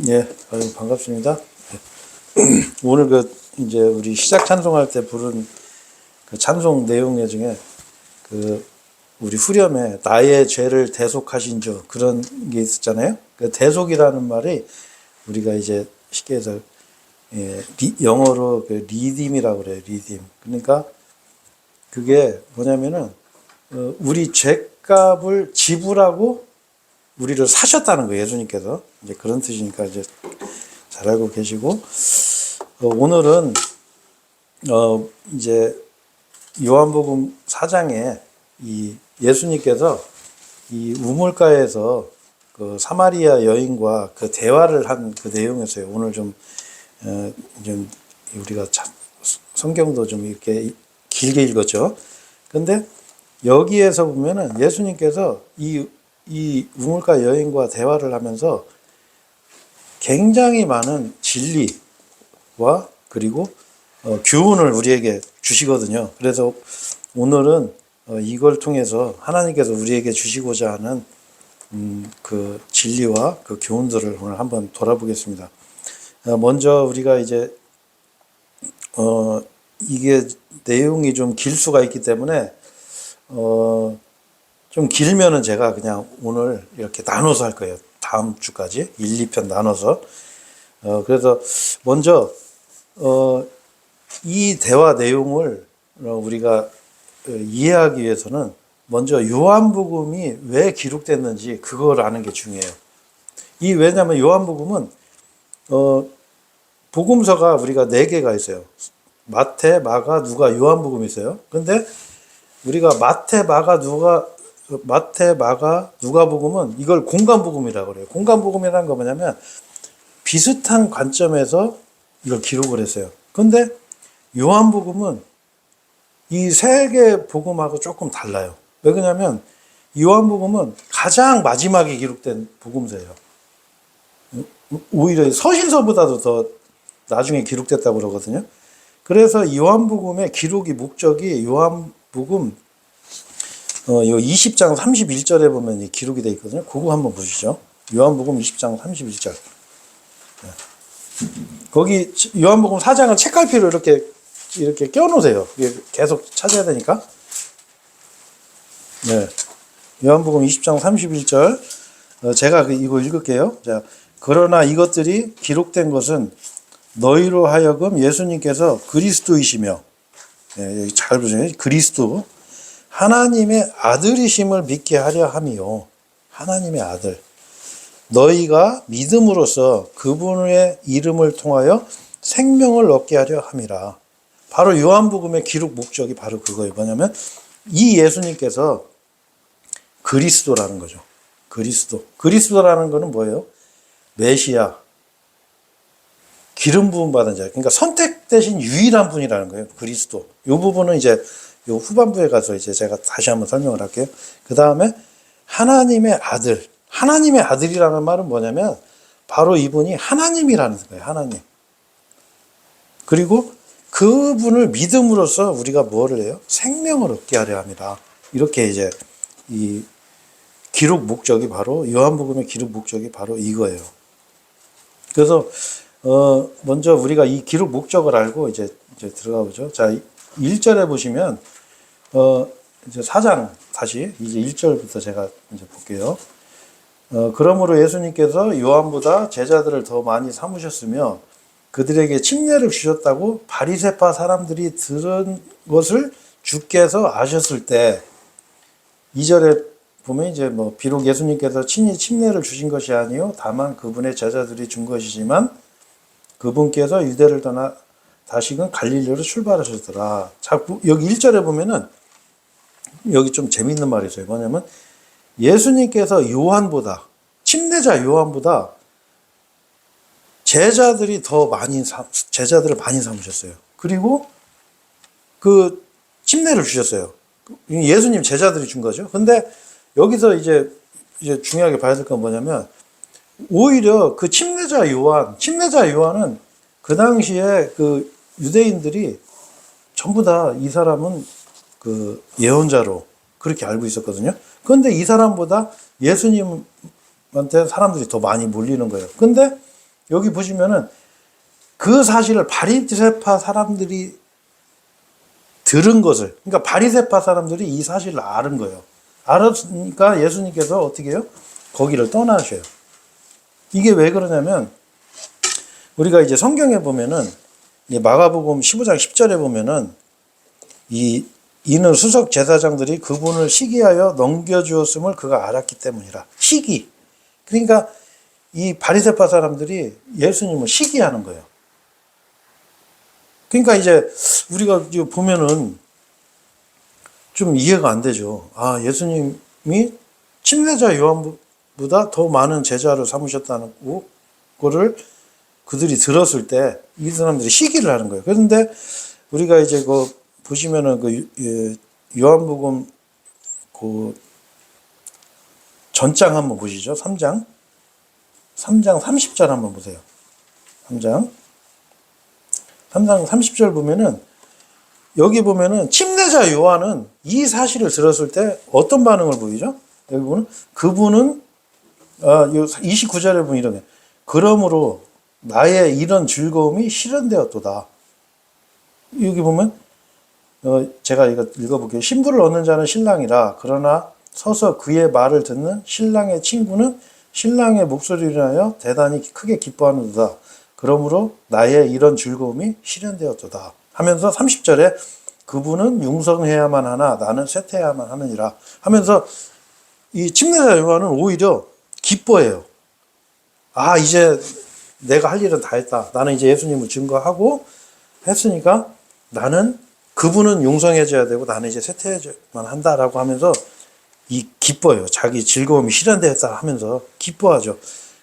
예, 반갑습니다. 오늘 이제 우리 시작 찬송할 때 부른 그 찬송 내용 중에 우리 후렴에 나의 죄를 대속하신 주 그런 게 있었잖아요. 그 대속이라는 말이 우리가 이제 쉽게 해서 영어로 그 리딤이라고 그래요. 리딤. 그러니까 그게 뭐냐면은 우리 죄값을 지불하고 우리를 사셨다는 거예요. 예수님께서. 이제 그런 뜻이니까 이제 잘 알고 계시고, 오늘은, 이제 요한복음 4장에 이 예수님께서 이 우물가에서 그 사마리아 여인과 그 대화를 한 그 내용에서요. 오늘 좀 우리가 성경도 좀 이렇게 길게 읽었죠. 근데 여기에서 보면은 예수님께서 이 우물가 여인과 대화를 하면서 굉장히 많은 진리와 그리고 교훈을 우리에게 주시거든요. 그래서 오늘은 이걸 통해서 하나님께서 우리에게 주시고자 하는 그 진리와 그 교훈들을 오늘 한번 돌아보겠습니다. 먼저 우리가 이제 이게 내용이 좀 길 수가 있기 때문에 좀 길면은 제가 그냥 오늘 이렇게 나눠서 할 거예요. 다음 주까지 1, 2편 나눠서. 그래서 먼저 이 대화 내용을 우리가 이해하기 위해서는 먼저 요한복음이 왜 기록됐는지 그걸 아는 게 중요해요. 왜냐하면 요한복음은 복음서가 우리가 4개가 있어요. 마태, 마가, 누가, 요한복음이 있어요. 근데 우리가 마태, 마가, 누가복음은 이걸 공간복음이라고 그래요. 공간복음이라는 거 뭐냐면 비슷한 관점에서 이걸 기록을 했어요. 근데 요한복음은 이 3개 복음하고 조금 달라요. 왜 그러냐면 요한복음은 가장 마지막에 기록된 복음서예요. 오히려 서신서보다도 더 나중에 기록됐다고 그러거든요. 그래서 요한복음의 기록이 목적이 요한복음 20장 31절에 보면 기록이 되어 있거든요. 그거 한번 보시죠. 요한복음 20장 31절. 거기 요한복음 4장은 책갈피로 이렇게 껴놓으세요. 계속 찾아야 되니까. 네. 요한복음 20장 31절. 제가 이거 읽을게요. 자, 그러나 이것들이 기록된 것은 너희로 하여금 예수님께서 그리스도이시며, 여기 잘 보세요. 그리스도. 하나님의 아들이심을 믿게 하려 함이요. 하나님의 아들. 너희가 믿음으로써 그분의 이름을 통하여 생명을 얻게 하려 함이라. 바로 요한복음의 기록 목적이 바로 그거예요. 뭐냐면 이 예수님께서 그리스도라는 거죠. 그리스도. 그리스도라는 거는 뭐예요? 메시아. 기름 부음 받은 자. 그러니까 선택되신 유일한 분이라는 거예요. 그리스도. 이 부분은 이제 요 후반부에 가서 이제 제가 다시 한번 설명을 할게요. 그 다음에 하나님의 아들. 하나님의 아들이라는 말은 뭐냐면 바로 이분이 하나님이라는 거예요. 하나님. 그리고 그분을 믿음으로써 우리가 뭐를 해요? 생명을 얻게 하려 합니다. 이렇게 이제 이 기록 목적이 바로 요한복음의 기록 목적이 바로 이거예요. 그래서 먼저 우리가 이 기록 목적을 알고 이제 들어가 보죠. 자, 1절에 보시면 이제 4장 다시 이제 1절부터 제가 이제 볼게요. 그러므로 예수님께서 요한보다 제자들을 더 많이 삼으셨으며 그들에게 침례를 주셨다고 바리새파 사람들이 들은 것을 주께서 아셨을 때 2절에 보면 이제 비록 예수님께서 친히 침례를 주신 것이 아니요 다만 그분의 제자들이 준 것이지만 그분께서 유대를 떠나 다시금 갈릴리로 출발하셨더라. 자, 여기 1절에 보면은 여기 좀 재밌는 말이 있어요. 뭐냐면 예수님께서 침례자 요한보다 제자들을 많이 삼으셨어요. 그리고 그 침례를 주셨어요. 예수님 제자들이 준 거죠. 근데 여기서 이제 중요하게 봐야 될 건 뭐냐면 오히려 그 침례자 요한은 그 당시에 그 유대인들이 전부 다 이 사람은 그 예언자로 그렇게 알고 있었거든요. 그런데 이 사람보다 예수님 예수님한테 사람들이 더 많이 몰리는 거예요. 근데 여기 보시면은 그 사실을 바리새파 사람들이 들은 것을, 그러니까 바리새파 사람들이 이 사실을 아는 거예요. 알았으니까 예수님께서 어떻게 해요? 거기를 떠나셔요. 이게 왜 그러냐면 우리가 이제 성경에 보면은 마가복음 15장 10절에 보면은 이는 수석 제사장들이 그분을 시기하여 넘겨주었음을 그가 알았기 때문이라. 시기. 그러니까 이 바리새파 사람들이 예수님을 시기하는 거예요. 그러니까 이제 우리가 보면은 좀 이해가 안 되죠. 아, 예수님이 침례자 요한보다 더 많은 제자를 삼으셨다는 거를 그들이 들었을 때 이 사람들이 시기를 하는 거예요. 그런데 우리가 이제 보시면은 요한복음 전장 한번 보시죠. 3장 30절 한번 보세요. 3장 30절 보면은 여기 보면은 침례자 요한은 이 사실을 들었을 때 어떤 반응을 보이죠? 여기 보면 그분은 29절에 보면 이러네. 그러므로 나의 이런 즐거움이 실현되었도다. 여기 보면 제가 이거 읽어볼게요. 신부를 얻는 자는 신랑이라. 그러나 서서 그의 말을 듣는 신랑의 친구는 신랑의 목소리를 하여 대단히 크게 기뻐하는도다. 그러므로 나의 이런 즐거움이 실현되었도다. 하면서 30절에 그분은 융성해야만 하나 나는 쇠퇴해야만 하느니라. 하면서 이 침례자 요한은 오히려 기뻐해요. 아, 이제 내가 할 일은 다 했다. 나는 이제 예수님을 증거하고 했으니까 나는 그분은 융성해져야 되고 나는 이제 쇠퇴해야만 한다라고 하면서 기뻐요. 자기 즐거움이 실현되었다 하면서 기뻐하죠.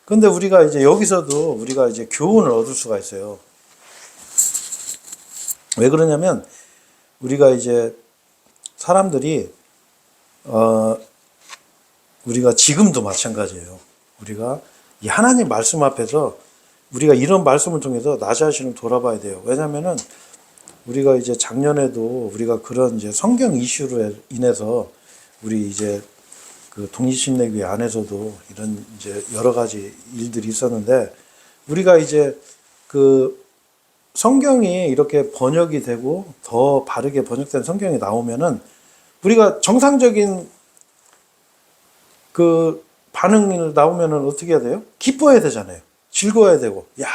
근데 우리가 이제 여기서도 우리가 이제 교훈을 얻을 수가 있어요. 왜 그러냐면 우리가 이제 사람들이 우리가 지금도 마찬가지예요. 우리가 이 하나님 말씀 앞에서 우리가 이런 말씀을 통해서 나 자신을 돌아봐야 돼요. 왜냐면은 우리가 이제 작년에도 우리가 그런 이제 성경 이슈로 인해서 우리 이제 그 독립신뢰교회 안에서도 이런 이제 여러 가지 일들이 있었는데 우리가 이제 그 성경이 이렇게 번역이 되고 더 바르게 번역된 성경이 나오면은 우리가 정상적인 그 반응이 나오면은 어떻게 해야 돼요? 기뻐해야 되잖아요. 즐거워야 되고, 야,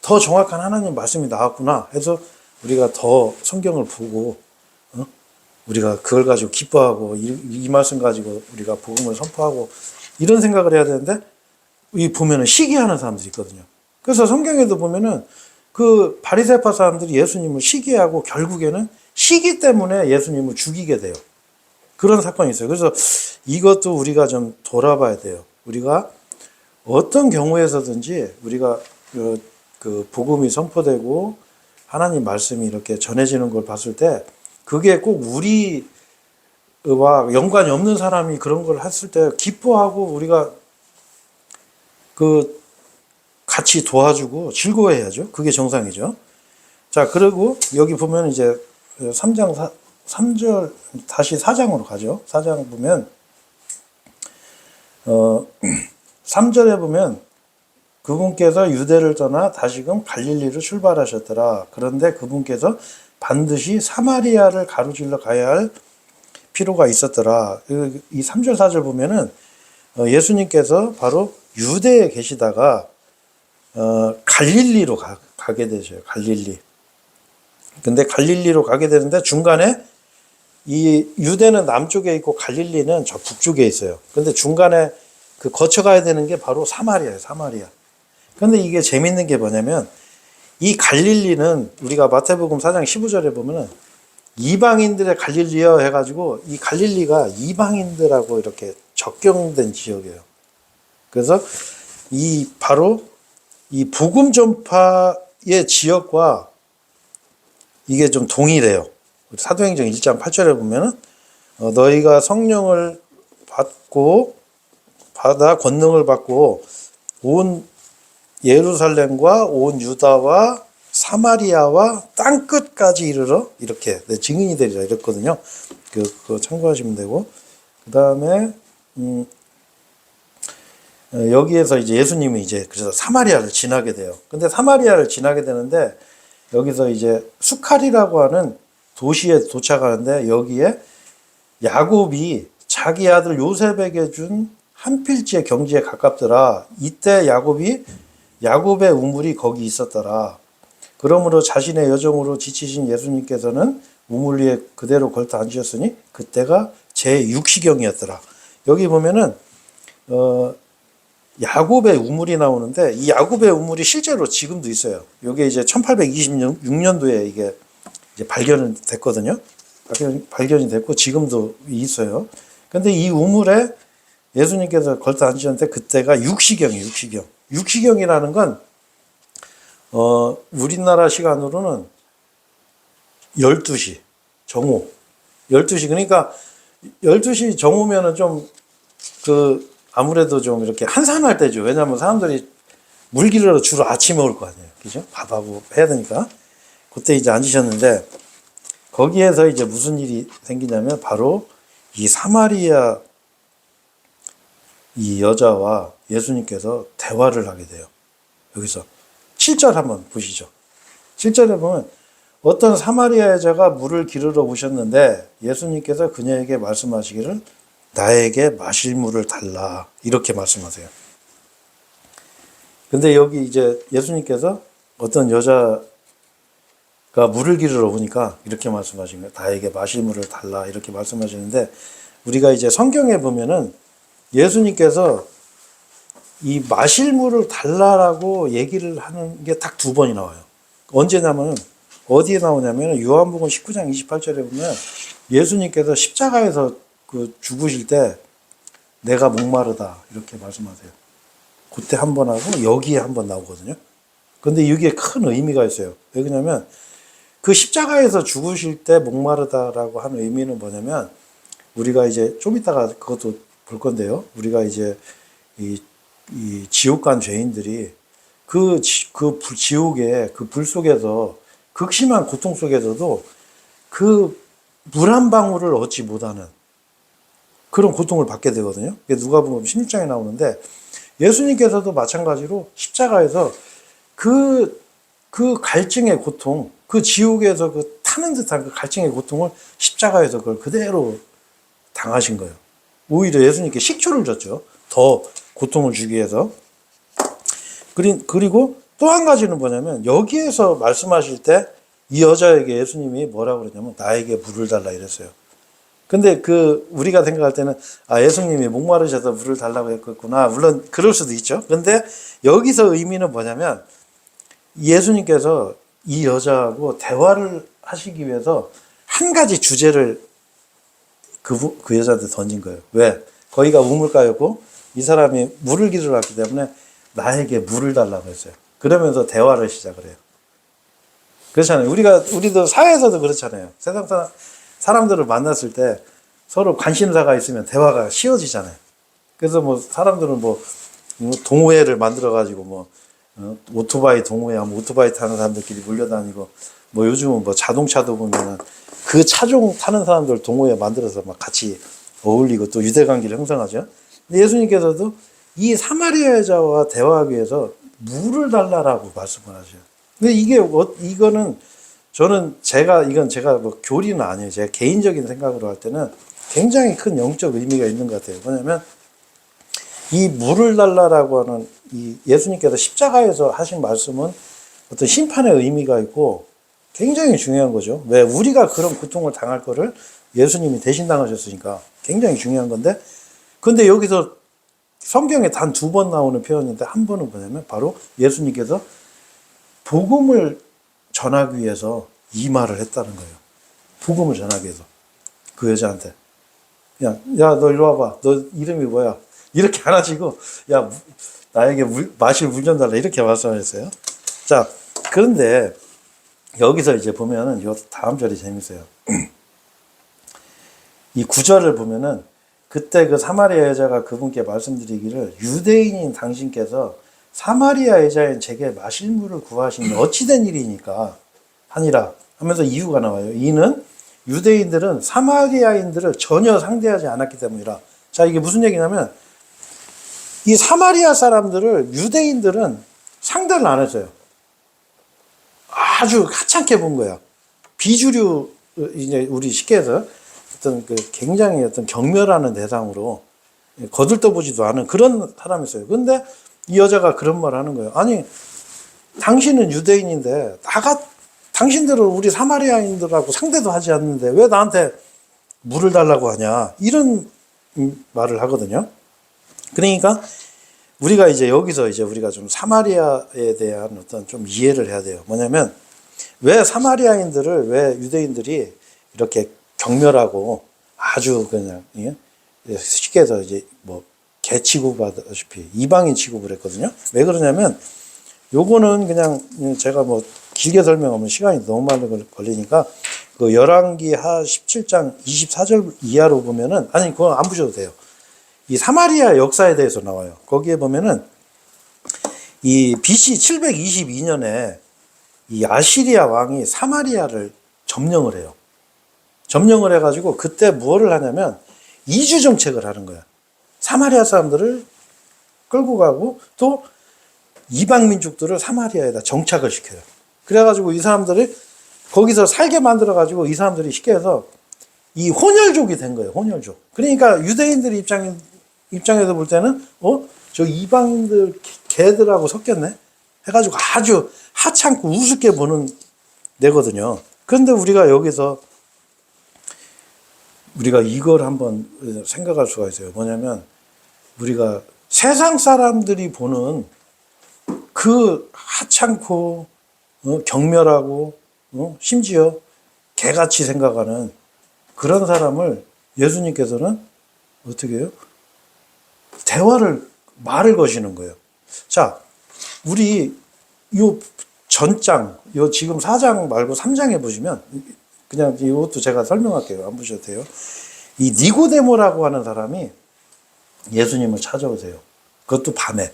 더 정확한 하나님 말씀이 나왔구나 해서 우리가 더 성경을 보고, 우리가 그걸 가지고 기뻐하고, 이 말씀 가지고 우리가 복음을 선포하고, 이런 생각을 해야 되는데, 이 보면은 시기하는 사람들이 있거든요. 그래서 성경에도 보면은 그 바리새파 사람들이 예수님을 시기하고 결국에는 시기 때문에 예수님을 죽이게 돼요. 그런 사건이 있어요. 그래서 이것도 우리가 좀 돌아봐야 돼요. 우리가 어떤 경우에서든지 우리가 그 복음이 선포되고 하나님 말씀이 이렇게 전해지는 걸 봤을 때 그게 꼭 우리와 연관이 없는 사람이 그런 걸 했을 때 기뻐하고 우리가 그 같이 도와주고 즐거워해야죠. 그게 정상이죠. 자, 그리고 여기 보면 이제 3절 다시 4장으로 가죠. 4장 보면 3절에 보면 그분께서 유대를 떠나 다시금 갈릴리로 출발하셨더라. 그런데 그분께서 반드시 사마리아를 가로질러 가야 할 필요가 있었더라. 이 3절 4절 보면은 예수님께서 바로 유대에 계시다가 갈릴리로 가게 되죠. 갈릴리. 근데 갈릴리로 가게 되는데 중간에 이 유대는 남쪽에 있고 갈릴리는 저 북쪽에 있어요. 근데 중간에 그 거쳐가야 되는 게 바로 사마리아예요. 사마리아. 근데 이게 재밌는 게 뭐냐면 이 갈릴리는 우리가 마태복음 4장 15절에 보면은 이방인들의 갈릴리여 해가지고 이 갈릴리가 이방인들하고 이렇게 적경된 지역이에요. 그래서 이 바로 이 복음 전파의 지역과 이게 좀 동일해요. 사도행전 1장 8절에 보면은 너희가 성령을 받아 권능을 받고 온 예루살렘과 온 유다와 사마리아와 땅끝까지 이르러 이렇게 내 증인이 되리라 이랬거든요. 그거 참고하시면 되고 그 다음에 여기에서 이제 예수님이 이제 그래서 사마리아를 지나게 돼요. 근데 사마리아를 지나게 되는데 여기서 이제 수칼이라고 하는 도시에 도착하는데 여기에 야곱이 자기 아들 요셉에게 준 한 필지의 경지에 가깝더라. 이때 야곱의 우물이 거기 있었더라. 그러므로 자신의 여정으로 지치신 예수님께서는 우물 위에 그대로 걸터 앉으셨으니 그때가 제6시경이었더라. 여기 보면은 야곱의 우물이 나오는데 이 야곱의 우물이 실제로 지금도 있어요. 이게 이제 1826년도에 이게 이제 발견이 됐거든요. 발견이 됐고 지금도 있어요. 근데 이 우물에 예수님께서 걸터 앉으셨는데 그때가 육시경이에요. 육시경. 육시경이라는 건 우리나라 시간으로는 12시 정오. 12시 그러니까 12시 정오면은 좀 아무래도 좀 이렇게 한산할 때죠. 왜냐하면 사람들이 물 길러 주로 아침에 올 거 아니에요. 그죠? 밥하고 해야 되니까. 그때 이제 앉으셨는데 거기에서 이제 무슨 일이 생기냐면 바로 이 사마리아 이 여자와 예수님께서 대화를 하게 돼요. 여기서 7절 한번 보시죠. 7절에 보면 어떤 사마리아 여자가 물을 기르러 오셨는데 예수님께서 그녀에게 말씀하시기를 나에게 마실 물을 달라 이렇게 말씀하세요. 근데 여기 이제 예수님께서 어떤 여자가 물을 기르러 오니까 이렇게 말씀하신 거예요. 나에게 마실 물을 달라 이렇게 말씀하시는데 우리가 이제 성경에 보면은 예수님께서 이 마실 물을 달라라고 얘기를 하는 게 딱 2번이 나와요. 언제냐면 어디에 나오냐면 요한복음 19장 28절에 보면 예수님께서 십자가에서 죽으실 때 내가 목마르다 이렇게 말씀하세요. 그때 한 번 하고 여기에 한 번 나오거든요. 근데 이게 큰 의미가 있어요. 왜 그러냐면 그 십자가에서 죽으실 때 목마르다라고 하는 의미는 뭐냐면 우리가 이제 좀 이따가 그것도 볼 건데요. 우리가 이제 이 지옥 간 죄인들이 지옥의 그 불 속에서 극심한 고통 속에서도 그 물 한 방울을 얻지 못하는 그런 고통을 받게 되거든요. 누가복음 16장에 나오는데 예수님께서도 마찬가지로 십자가에서 그 갈증의 고통, 그 지옥에서 타는 듯한 그 갈증의 고통을 십자가에서 그걸 그대로 당하신 거예요. 오히려 예수님께 식초를 줬죠. 더 고통을 주기 위해서. 그리고 또 한 가지는 뭐냐면 여기에서 말씀하실 때 이 여자에게 예수님이 뭐라고 그러냐면 나에게 물을 달라 이랬어요. 근데 우리가 생각할 때는 예수님이 목마르셔서 물을 달라고 했겠구나. 물론 그럴 수도 있죠. 근데 여기서 의미는 뭐냐면 예수님께서 이 여자하고 대화를 하시기 위해서 한 가지 주제를 그 여자한테 던진 거예요. 왜? 거기가 우물가였고 이 사람이 물을 기르러 왔기 때문에 나에게 물을 달라고 했어요. 그러면서 대화를 시작을 해요. 그렇잖아요. 우리도 사회에서도 그렇잖아요. 세상 사람들을 만났을 때 서로 관심사가 있으면 대화가 쉬워지잖아요. 그래서 사람들은 동호회를 만들어가지고 오토바이 동호회하면 오토바이 타는 사람들끼리 몰려다니고 요즘은 자동차도 보면은 그 차종 타는 사람들 동호회 만들어서 같이 어울리고 또 유대관계를 형성하죠. 근데 예수님께서도 이 사마리아 여자와 대화하기 위해서 물을 달라라고 말씀을 하셔요. 근데 이거는 이건 제가 교리는 아니에요. 제가 개인적인 생각으로 할 때는 굉장히 큰 영적 의미가 있는 것 같아요. 뭐냐면 이 물을 달라라고 하는 이 예수님께서 십자가에서 하신 말씀은 어떤 심판의 의미가 있고 굉장히 중요한 거죠. 왜? 우리가 그런 고통을 당할 거를 예수님이 대신 당하셨으니까 굉장히 중요한 건데 근데 여기서 성경에 단 2번 나오는 표현인데 한 번은 뭐냐면 바로 예수님께서 복음을 전하기 위해서 이 말을 했다는 거예요. 복음을 전하기 위해서. 그 여자한테. 야, 너 일로 와봐. 너 이름이 뭐야? 이렇게 안 하시고, 야, 나에게 마실 물 좀 달라. 이렇게 말씀하셨어요. 자, 그런데 여기서 이제 보면은 요 다음 절이 재밌어요. 이 9절을 보면은 그때 그 사마리아 여자가 그분께 말씀드리기를 유대인인 당신께서 사마리아 여자인 제게 마실 물을 구하시니 어찌된 일이니까 하니라 하면서 이유가 나와요. 이는 유대인들은 사마리아인들을 전혀 상대하지 않았기 때문이라. 자, 이게 무슨 얘기냐면 이 사마리아 사람들을 유대인들은 상대를 안 했어요. 아주 하찮게 본 거야. 비주류, 이제 우리 쉽게 해서 어떤 그 굉장히 어떤 경멸하는 대상으로 거들떠보지도 않은 그런 사람이었어요. 근데 이 여자가 그런 말을 하는 거예요. 아니, 당신은 유대인인데 당신들은 우리 사마리아인들하고 상대도 하지 않는데 왜 나한테 물을 달라고 하냐, 이런 말을 하거든요. 그러니까 우리가 이제 여기서 이제 우리가 좀 사마리아에 대한 어떤 좀 이해를 해야 돼요. 뭐냐면 왜 사마리아인들을, 왜 유대인들이 이렇게 경멸하고 아주 그냥, 예? 쉽게 해서 이제 뭐 개 취급하다시피 이방인 취급을 했거든요. 왜 그러냐면 요거는 그냥 제가 뭐 길게 설명하면 시간이 너무 많이 걸리니까 그 열왕기 하 17장 24절 이하로 보면은, 아니 그건 안 보셔도 돼요. 이 사마리아 역사에 대해서 나와요. 거기에 보면은 이 BC 722년에 이 아시리아 왕이 사마리아를 점령을 해요. 점령을 해가지고 그때 무엇을 하냐면 이주 정책을 하는 거야. 사마리아 사람들을 끌고 가고 또 이방 민족들을 사마리아에다 정착을 시켜요. 그래가지고 이 사람들이 거기서 살게 만들어가지고 이 사람들이 쉽게 해서 이 혼혈족이 된 거예요. 혼혈족. 그러니까 유대인들 입장에서 볼 때는 저 이방인들 개들하고 섞였네 해가지고 아주 하찮고 우습게 보는 데거든요. 그런데 우리가 여기서 우리가 이걸 한번 생각할 수가 있어요. 뭐냐면 우리가 세상 사람들이 보는 그 하찮고 경멸하고 심지어 개같이 생각하는 그런 사람을 예수님께서는 어떻게 해요? 말을 거시는 거예요. 자, 우리 요 전장, 요 지금 4장 말고 3장에 보시면, 그냥 이것도 제가 설명할게요. 안 보셔도 돼요. 이 니고데모라고 하는 사람이 예수님을 찾아오세요. 그것도 밤에.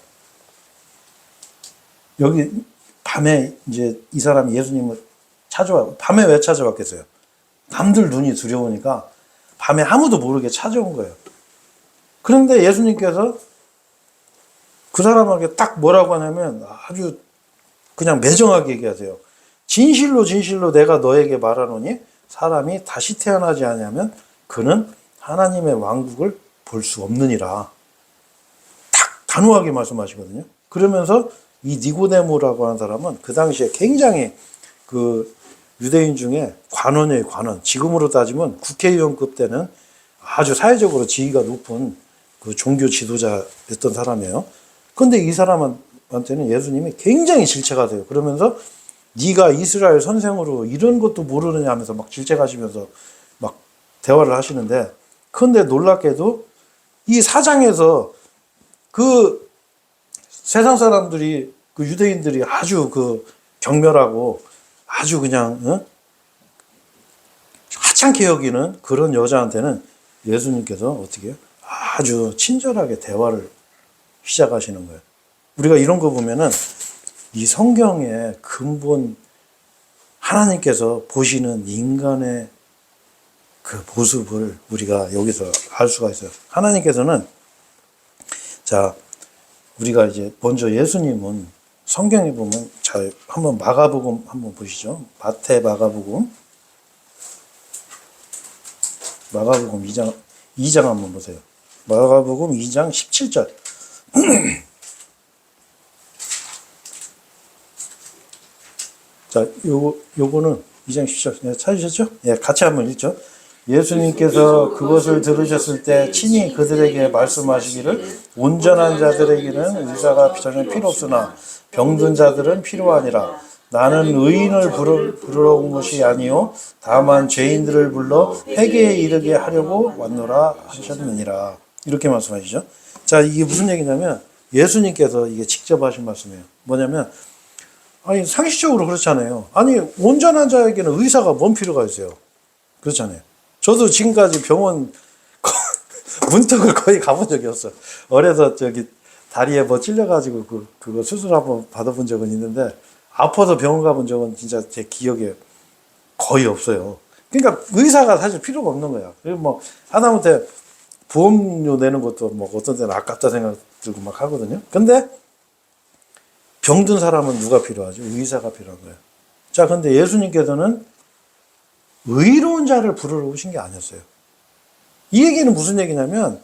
여기 밤에 이제 이 사람이 예수님을 찾아와요. 밤에 왜 찾아왔겠어요? 남들 눈이 두려우니까 밤에 아무도 모르게 찾아온 거예요. 그런데 예수님께서 그 사람에게 딱 뭐라고 하냐면 아주 그냥 매정하게 얘기하세요. 진실로 진실로 내가 너에게 말하노니 사람이 다시 태어나지 않으면 그는 하나님의 왕국을 볼 수 없느니라. 딱 단호하게 말씀하시거든요. 그러면서 이 니고데모라고 하는 사람은 그 당시에 굉장히 그 유대인 중에 관원이에요, 관원. 지금으로 따지면 국회의원급 때는 아주 사회적으로 지위가 높은 그 종교 지도자였던 사람이에요. 그런데 이 사람한테는 예수님이 굉장히 질책하세요. 그러면서 네가 이스라엘 선생으로 이런 것도 모르느냐 하면서 막 질책하시면서 막 대화를 하시는데, 그런데 놀랍게도 이 사장에서 그 세상 사람들이, 그 유대인들이 아주 그 경멸하고 아주 그냥 하찮게 여기는 그런 여자한테는 예수님께서 어떻게 해요? 아주 친절하게 대화를 시작하시는 거예요. 우리가 이런 거 보면은 이 성경의 근본 하나님께서 보시는 인간의 그 모습을 우리가 여기서 알 수가 있어요. 하나님께서는, 자, 우리가 이제 먼저 예수님은 성경에 보면, 자, 한번 마가복음 한번 보시죠. 마가복음 2장 한번 보세요. 마가복음 2장 17절. 자, 요거는 2장 17절 찾으셨죠? 예, 같이 한번 읽죠. 예수님께서 그것을 들으셨을 때 친히 그들에게 말씀하시기를 온전한 자들에게는 의사가 전혀 필요 없으나 병든 자들은 필요하니라. 나는 의인을 부르러 온 것이 아니요 다만 죄인들을 불러 회개에 이르게 하려고 왔노라 하셨느니라. 이렇게 말씀하시죠. 자, 이게 무슨 얘기냐면 예수님께서 이게 직접 하신 말씀이에요. 뭐냐면, 아니 상식적으로 그렇잖아요. 아니 온전한 자에게는 의사가 뭔 필요가 있어요. 그렇잖아요. 저도 지금까지 병원 문턱을 거의 가본 적이 없어요. 어려서 저기 다리에 뭐 찔려가지고 그거 수술 한번 받아본 적은 있는데 아파서 병원 가본 적은 진짜 제 기억에 거의 없어요. 그러니까 의사가 사실 필요가 없는 거야. 그리고 뭐 하다못해 보험료 내는 것도 뭐 어떤 때는 아깝다 들고 막 하거든요. 근데 병든 사람은 누가 필요하죠? 의사가 필요한 거예요. 자, 근데 예수님께서는 의로운 자를 부르러 오신 게 아니었어요. 이 얘기는 무슨 얘기냐면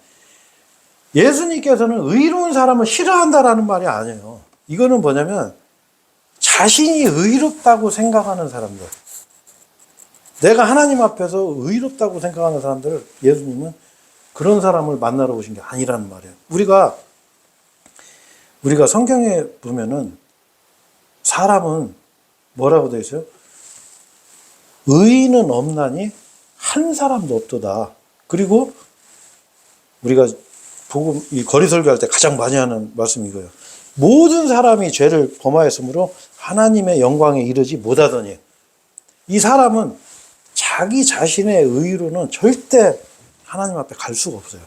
예수님께서는 의로운 사람을 싫어한다라는 말이 아니에요. 이거는 뭐냐면 자신이 의롭다고 생각하는 사람들, 내가 하나님 앞에서 의롭다고 생각하는 사람들, 예수님은 그런 사람을 만나러 오신 게 아니라는 말이에요. 우리가 성경에 보면은 사람은 뭐라고 되어 있어요? 의인은 없나니 한 사람도 없도다. 그리고 우리가 복음, 이 거리 설교할 때 가장 많이 하는 말씀이 이거예요. 모든 사람이 죄를 범하였으므로 하나님의 영광에 이르지 못하더니, 이 사람은 자기 자신의 의로는 절대 하나님 앞에 갈 수가 없어요.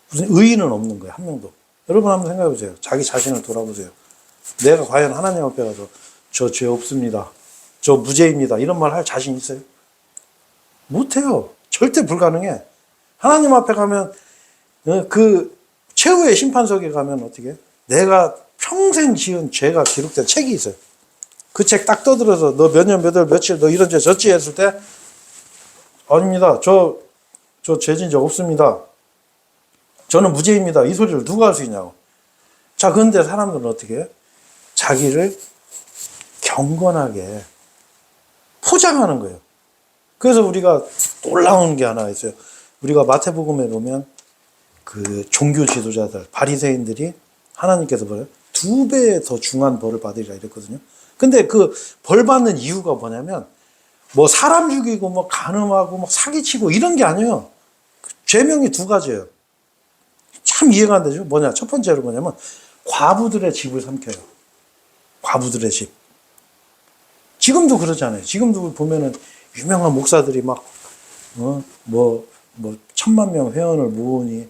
무슨 의인은 없는 거예요, 한 명도. 여러분 한번 생각해 보세요. 자기 자신을 돌아보세요. 내가 과연 하나님 앞에 가서 저 죄 없습니다, 저 무죄입니다, 이런 말 할 자신 있어요? 못해요. 절대 불가능해. 하나님 앞에 가면 그 최후의 심판석에 가면 어떻게? 내가 평생 지은 죄가 기록된 책이 있어요. 그 책 딱 떠들어서 너 몇 년, 몇 월, 며칠 너 이런 죄 졌지 했을 때 아닙니다. 저 죄진 적 없습니다. 저는 무죄입니다. 이 소리를 누가 할 수 있냐고. 자, 그런데 사람들은 어떻게 해? 자기를 경건하게 포장하는 거예요. 그래서 우리가 놀라운 게 하나 있어요. 우리가 마태복음에 보면 그 종교 지도자들, 바리새인들이 하나님께서 뭐래요? 2배 더 중한 벌을 받으리라 이랬거든요. 근데 그 벌 받는 이유가 뭐냐면 뭐 사람 죽이고 뭐 간음하고 뭐 사기치고 이런 게 아니에요. 죄명이 2가지예요. 참 이해가 안 되죠. 뭐냐? 첫 번째로 뭐냐면 과부들의 집을 삼켜요. 과부들의 집. 지금도 그러잖아요. 지금도 보면은 유명한 목사들이 막 뭐 1000만 명 회원을 모으니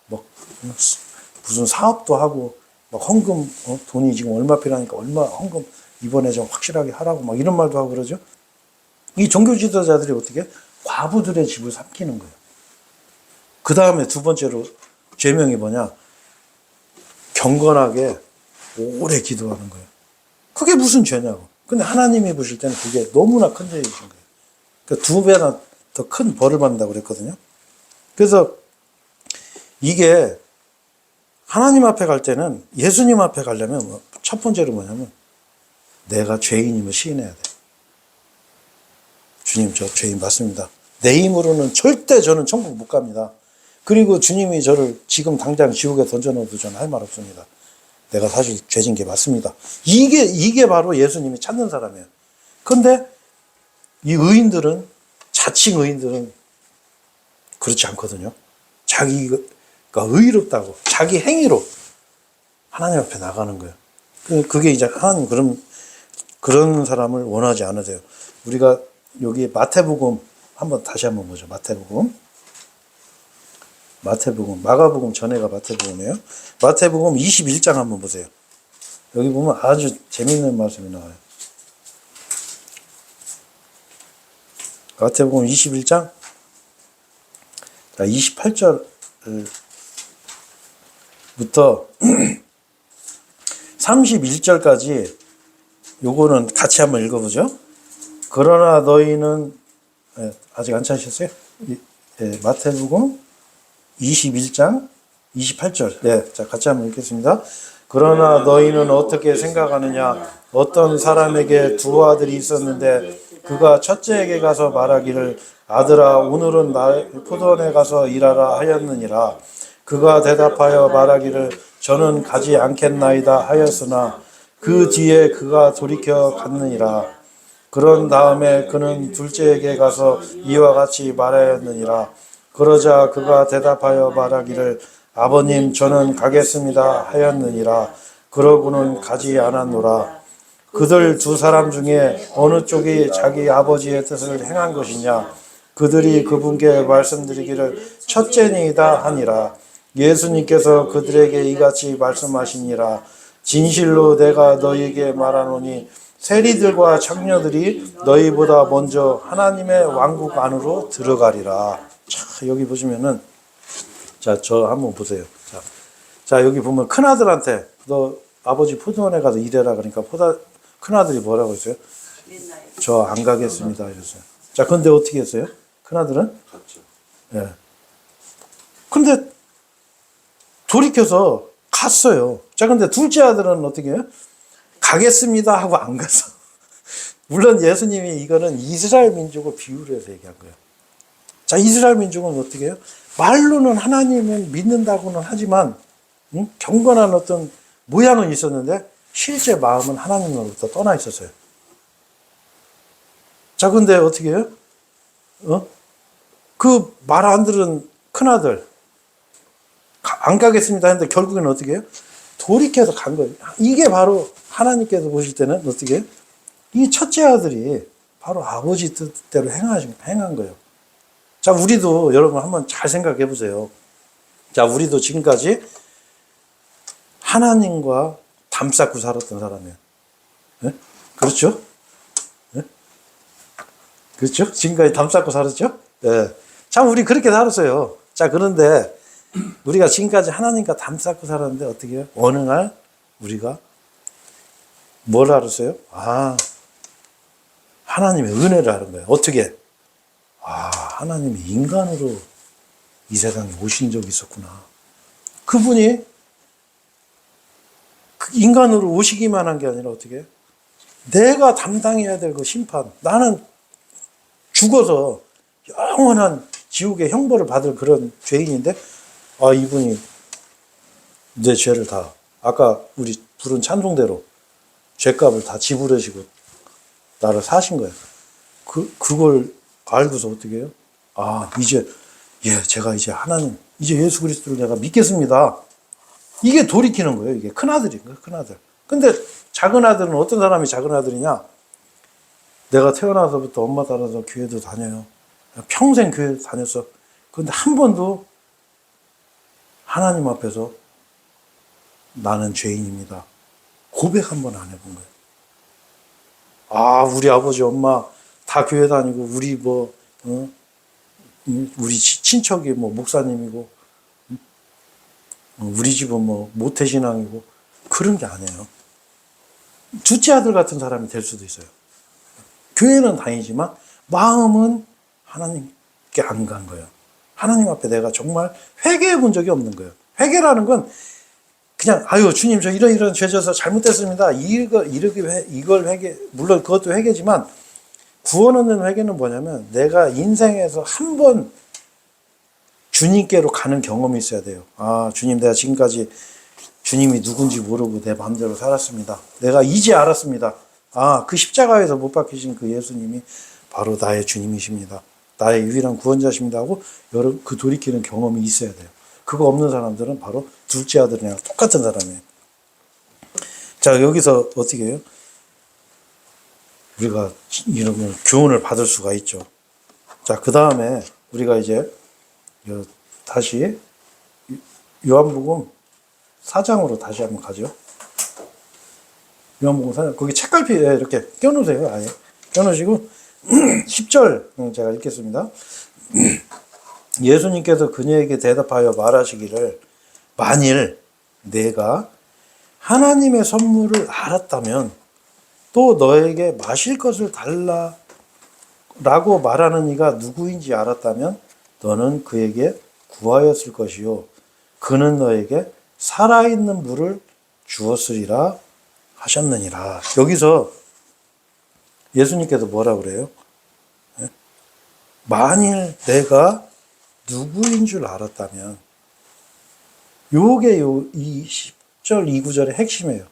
막 무슨 사업도 하고 막 헌금 돈이 지금 얼마 필요하니까 얼마 헌금 이번에 좀 확실하게 하라고 막 이런 말도 하고 그러죠. 이 종교 지도자들이 어떻게 과부들의 집을 삼키는 거예요. 그 다음에 2번째로 죄명이 뭐냐? 경건하게 오래 기도하는 거예요. 그게 무슨 죄냐고. 근데 하나님이 보실 때는 그게 너무나 큰 죄이신 거예요. 그러니까 2배나 더 큰 벌을 받는다고 그랬거든요. 그래서 이게 하나님 앞에 갈 때는, 예수님 앞에 가려면 첫 번째로 뭐냐면 내가 죄인임을 시인해야 돼. 주님, 저 죄인 맞습니다. 내 힘으로는 절대 저는 천국 못 갑니다. 그리고 주님이 저를 지금 당장 지옥에 던져넣어도 저는 할 말 없습니다. 내가 사실 죄진 게 맞습니다. 이게 바로 예수님이 찾는 사람이에요. 그런데 이 의인들은, 자칭 의인들은 그렇지 않거든요. 자기가 의롭다고 자기 행위로 하나님 앞에 나가는 거예요. 그게 이제 하나님 그런 사람을 원하지 않으세요. 우리가 여기 마태복음 다시 한번 보죠. 마태복음, 마가복음 전에가 마태복음이에요. 마태복음 21장 한번 보세요. 여기 보면 아주 재미있는 말씀이 나와요. 마태복음 21장 28절부터 31절까지 요거는 같이 한번 읽어보죠. 그러나 너희는 아직 안 찾으셨어요? 마태복음 21장 28절. 네, 자, 같이 한번 읽겠습니다. 그러나 너희는 어떻게 생각하느냐? 어떤 사람에게 2 아들이 있었는데 그가 첫째에게 가서 말하기를 아들아 오늘은 나의 포도원에 가서 일하라 하였느니라. 그가 대답하여 말하기를 저는 가지 않겠나이다 하였으나 그 뒤에 그가 돌이켜 갔느니라. 그런 다음에 그는 둘째에게 가서 이와 같이 말하였느니라. 그러자 그가 대답하여 말하기를 아버님 저는 가겠습니다 하였느니라. 그러고는 가지 않았노라. 그들 2 사람 중에 어느 쪽이 자기 아버지의 뜻을 행한 것이냐? 그들이 그분께 말씀드리기를 첫째니이다 하니라. 예수님께서 그들에게 이같이 말씀하시니라. 진실로 내가 너희에게 말하노니 세리들과 창녀들이 너희보다 먼저 하나님의 왕국 안으로 들어가리라. 자, 여기 보시면은, 자, 저 한번 보세요. 자, 자, 여기 보면 큰아들한테 너 아버지 포도원에 가서 일해라 그러니까 큰아들이 뭐라고 했어요? 저 안 가겠습니다 이랬어요. 자, 근데 어떻게 했어요? 큰아들은? 갔죠. 예. 근데 돌이켜서 갔어요. 자, 근데 둘째 아들은 어떻게 해요? 가겠습니다 하고 안 갔어. 물론 예수님이 이거는 이스라엘 민족을 비유를 해서 얘기한 거예요. 자, 이스라엘 민족은 어떻게 해요? 말로는 하나님을 믿는다고는 하지만 경건한 어떤 모양은 있었는데 실제 마음은 하나님으로부터 떠나 있었어요. 자, 근데 어떻게 해요? 그 말 안 들은 큰아들 안 가겠습니다 했는데 결국엔 어떻게 해요? 돌이켜서 간 거예요. 이게 바로 하나님께서 보실 때는 어떻게 해요? 이 첫째 아들이 바로 아버지 뜻대로 행한 거예요. 자, 우리도 여러분 한번 잘 생각해 보세요. 자, 우리도 지금까지 하나님과 담 쌓고 살았던 사람이에요. 네? 그렇죠? 네? 그렇죠? 지금까지 담 쌓고 살았죠? 네. 참, 우리 그렇게 살았어요. 자, 그런데 우리가 지금까지 하나님과 담 쌓고 살았는데 어떻게 해요? 어느 날 우리가 뭘 알았어요? 아, 하나님의 은혜를 아는 거예요. 어떻게? 아, 하나님이 인간으로 이 세상에 오신 적이 있었구나. 그분이 인간으로 오시기만 한 게 아니라 어떻게? 내가 담당해야 될 그 심판. 나는 죽어서 영원한 지옥의 형벌을 받을 그런 죄인인데, 아, 이분이 내 죄를 다, 아까 우리 부른 찬송대로 죄값을 다 지불하시고 나를 사신 거예요. 그걸 알고서 어떻게 해요? 아, 이제, 제가 이제 하나님, 이제 예수 그리스도를 내가 믿겠습니다. 이게 돌이키는 거예요. 이게 큰아들인 거예요. 큰아들. 근데 작은 아들은 어떤 사람이 작은 아들이냐? 내가 태어나서부터 엄마 따라서 교회도 다녀요. 평생 교회 다녔어. 근데 한 번도 하나님 앞에서 나는 죄인입니다. 고백 한 번 안 해본 거예요. 아, 우리 아버지, 엄마 다 교회 다니고, 우리 친척이 목사님이고, 우리 집은 모태신앙이고, 그런 게 아니에요. 둘째 아들 같은 사람이 될 수도 있어요. 교회는 다니지만, 마음은 하나님께 안 간 거예요. 하나님 앞에 내가 정말 회개해 본 적이 없는 거예요. 회개라는 건 그냥, 아유, 주님, 저 이런 죄 져서 잘못됐습니다. 이걸 회개, 물론 그것도 회개지만, 구원 얻는 회개는 뭐냐면, 내가 인생에서 한 번 주님께로 가는 경험이 있어야 돼요. 아, 주님, 내가 지금까지 주님이 누군지 모르고 내 마음대로 살았습니다. 내가 이제 알았습니다. 아, 그 십자가에서 못 박히신 그 예수님이 바로 나의 주님이십니다. 나의 유일한 구원자십니다 하고 여러분 그 돌이키는 경험이 있어야 돼요. 그거 없는 사람들은 바로 둘째 아들이랑 똑같은 사람이에요. 자, 여기서 어떻게 해요? 우리가 이런 교훈을 받을 수가 있죠. 자, 그 다음에 우리가 이제 다시 요한복음 4장으로 다시 한번 가죠. 요한복음 4장, 거기 책갈피에 이렇게 껴놓으세요. 아예 껴놓으시고 10절 제가 읽겠습니다. 예수님께서 그녀에게 대답하여 말하시기를, 만일 내가 하나님의 선물을 알았다면 또 너에게 마실 것을 달라라고 말하는 이가 누구인지 알았다면 너는 그에게 구하였을 것이요 그는 너에게 살아있는 물을 주었으리라 하셨느니라. 여기서 예수님께서 뭐라 그래요? 만일 내가 누구인 줄 알았다면, 요게 이 10절, 2구절의 핵심이에요.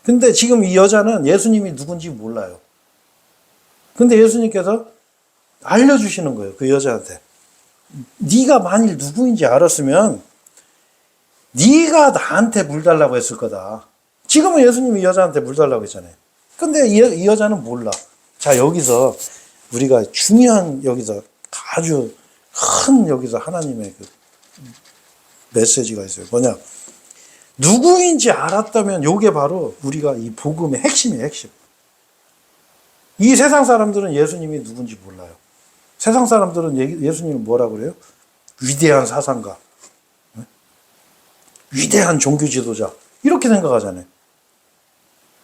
근데 지금 이 여자는 예수님이 누군지 몰라요. 근데 예수님께서 알려주시는 거예요. 그 여자한테. 네가 만일 누구인지 알았으면 네가 나한테 물 달라고 했을 거다. 지금은 예수님이 이 여자한테 물 달라고 했잖아요. 근데 이 여자는 몰라. 자, 여기서 우리가 중요한, 여기서 아주 큰 여기서 하나님의 그 메시지가 있어요. 뭐냐? 누구인지 알았다면 요게 바로 우리가 이 복음의 핵심이에요, 핵심. 이 세상 사람들은 예수님이 누군지 몰라요. 세상 사람들은 예수님을 뭐라 그래요? 위대한 사상가. 위대한 종교 지도자. 이렇게 생각하잖아요.